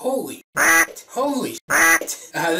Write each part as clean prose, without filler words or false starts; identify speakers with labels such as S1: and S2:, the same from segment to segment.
S1: Holy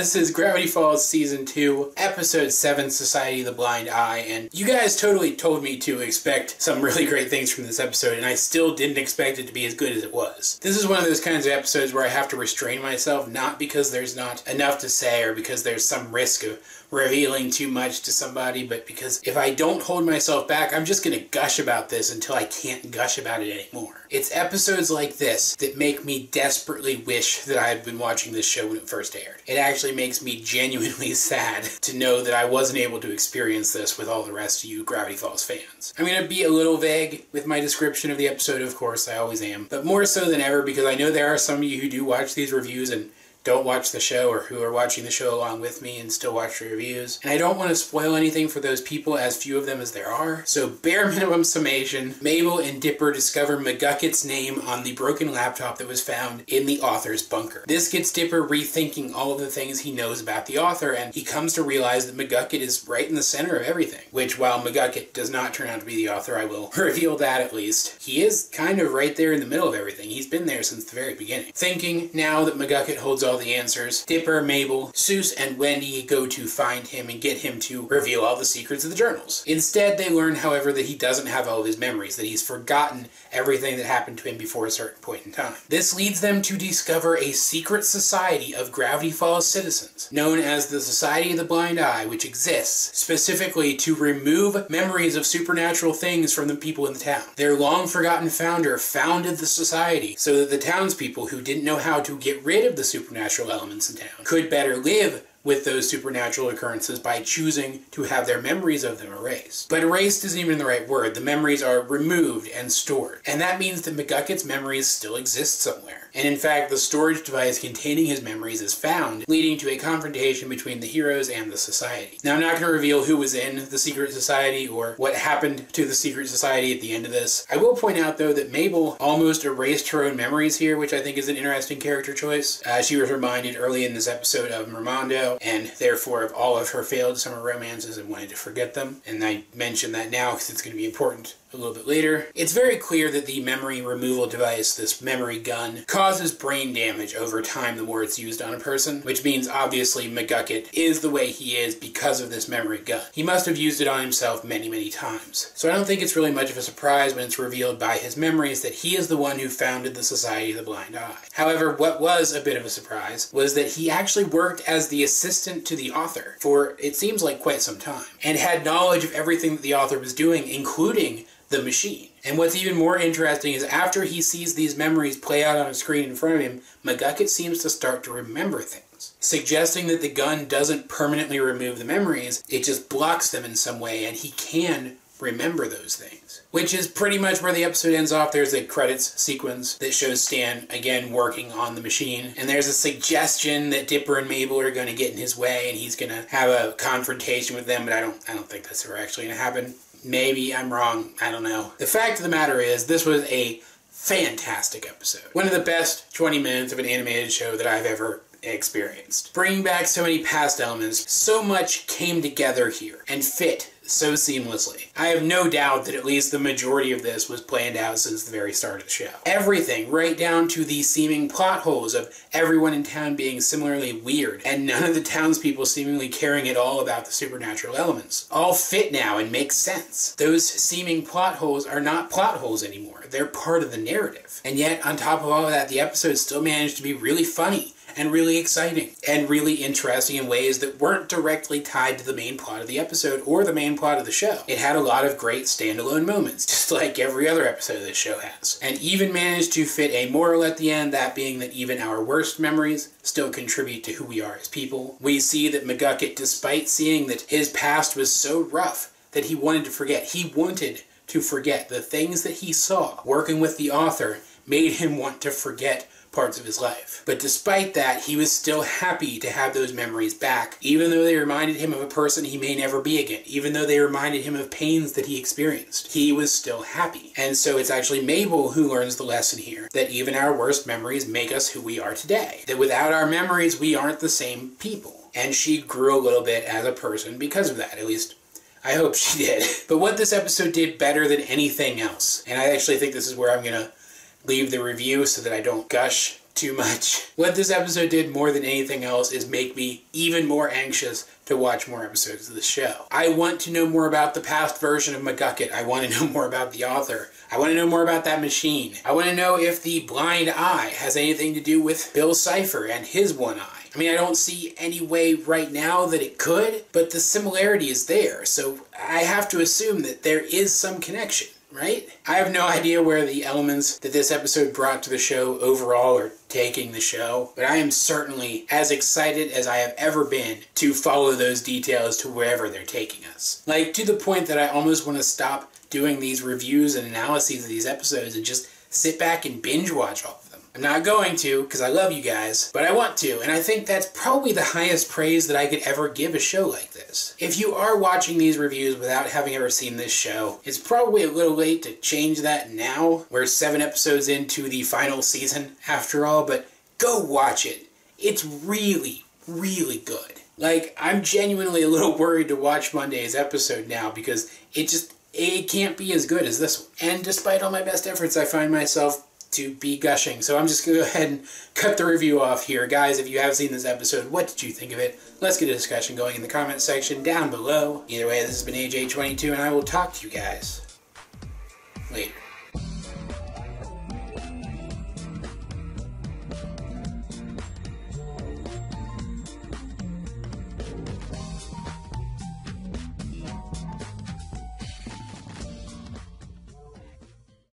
S1: this is Gravity Falls Season 2, Episode 7, Society of the Blind Eye, and you guys totally told me to expect some really great things from this episode, and I still didn't expect it to be as good as it was. This is one of those kinds of episodes where I have to restrain myself, not because there's not enough to say or because there's some risk of revealing too much to somebody, but because if I don't hold myself back, I'm just gonna gush about this until I can't gush about it anymore. It's episodes like this that make me desperately wish that I had been watching this show when it first aired. It actually makes me genuinely sad to know that I wasn't able to experience this with all the rest of you Gravity Falls fans. I'm gonna be a little vague with my description of the episode, of course, I always am, but more so than ever because I know there are some of you who do watch these reviews and don't watch the show, or who are watching the show along with me and still watch the reviews. And I don't want to spoil anything for those people, as few of them as there are. So bare minimum summation, Mabel and Dipper discover McGucket's name on the broken laptop that was found in the author's bunker. This gets Dipper rethinking all of the things he knows about the author, and he comes to realize that McGucket is right in the center of everything. Which, while McGucket does not turn out to be the author, I will reveal that at least, he is kind of right there in the middle of everything. He's been there since the very beginning. Thinking now that McGucket holds all the answers, Dipper, Mabel, Seuss, and Wendy go to find him and get him to reveal all the secrets of the journals. Instead, they learn, however, that he doesn't have all of his memories, that he's forgotten everything that happened to him before a certain point in time. This leads them to discover a secret society of Gravity Falls citizens, known as the Society of the Blind Eye, which exists specifically to remove memories of supernatural things from the people in the town. Their long-forgotten founder founded the society so that the townspeople who didn't know how to get rid of the supernatural elements in town could better live with those supernatural occurrences by choosing to have their memories of them erased. But erased isn't even the right word. The memories are removed and stored. And that means that McGucket's memories still exist somewhere. And in fact, the storage device containing his memories is found, leading to a confrontation between the heroes and the society. Now, I'm not going to reveal who was in the secret society or what happened to the secret society at the end of this. I will point out, though, that Mabel almost erased her own memories here, which I think is an interesting character choice. She was reminded early in this episode of Mermando, and therefore of all of her failed summer romances and wanted to forget them. And I mention that now because it's going to be important a little bit later. It's very clear that the memory removal device, this memory gun, causes brain damage over time the more it's used on a person, which means obviously McGucket is the way he is because of this memory gun. He must have used it on himself many, many times. So I don't think it's really much of a surprise when it's revealed by his memories that he is the one who founded the Society of the Blind Eye. However, what was a bit of a surprise was that he actually worked as the assistant to the author for, it seems like, quite some time, and had knowledge of everything that the author was doing, including the machine. And what's even more interesting is after he sees these memories play out on a screen in front of him, McGucket seems to start to remember things, suggesting that the gun doesn't permanently remove the memories, it just blocks them in some way, and he can remember those things. Which is pretty much where the episode ends off. There's a credits sequence that shows Stan again working on the machine, and there's a suggestion that Dipper and Mabel are going to get in his way and he's going to have a confrontation with them, but I don't think that's ever actually going to happen. Maybe I'm wrong, I don't know. The fact of the matter is, this was a fantastic episode. One of the best 20 minutes of an animated show that I've ever experienced. Bringing back so many past elements, so much came together here and fit so seamlessly. I have no doubt that at least the majority of this was planned out since the very start of the show. Everything, right down to the seeming plot holes of everyone in town being similarly weird, and none of the townspeople seemingly caring at all about the supernatural elements, all fit now and make sense. Those seeming plot holes are not plot holes anymore. They're part of the narrative. And yet, on top of all of that, the episode still managed to be really funny, and really exciting, and really interesting in ways that weren't directly tied to the main plot of the episode or the main plot of the show. It had a lot of great standalone moments, just like every other episode this show has, and even managed to fit a moral at the end, that being that even our worst memories still contribute to who we are as people. We see that McGucket, despite seeing that his past was so rough that he wanted to forget, the things that he saw working with the author made him want to forget parts of his life. But despite that, he was still happy to have those memories back, even though they reminded him of a person he may never be again, even though they reminded him of pains that he experienced. He was still happy. And so it's actually Mabel who learns the lesson here, that even our worst memories make us who we are today. That without our memories, we aren't the same people. And she grew a little bit as a person because of that, at least I hope she did. But what this episode did better than anything else, and I actually think this is where I'm going to leave the review so that I don't gush too much. What this episode did more than anything else is make me even more anxious to watch more episodes of the show. I want to know more about the past version of McGucket. I want to know more about the author. I want to know more about that machine. I want to know if the blind eye has anything to do with Bill Cipher and his one eye. I mean, I don't see any way right now that it could, but the similarity is there, so I have to assume that there is some connection, right? I have no idea where the elements that this episode brought to the show overall are taking the show, but I am certainly as excited as I have ever been to follow those details to wherever they're taking us. Like, to the point that I almost want to stop doing these reviews and analyses of these episodes and just sit back and binge watch all of them. I'm not going to, because I love you guys, but I want to, and I think that's probably the highest praise that I could ever give a show like this. If you are watching these reviews without having ever seen this show, it's probably a little late to change that now. We're 7 episodes into the final season, after all, but go watch it. It's really, really good. Like, I'm genuinely a little worried to watch Monday's episode now, because it can't be as good as this one. And despite all my best efforts, I find myself to be gushing. So I'm just going to go ahead and cut the review off here. Guys, if you have seen this episode, what did you think of it? Let's get a discussion going in the comment section down below. Either way, this has been AJ22, and I will talk to you guys later.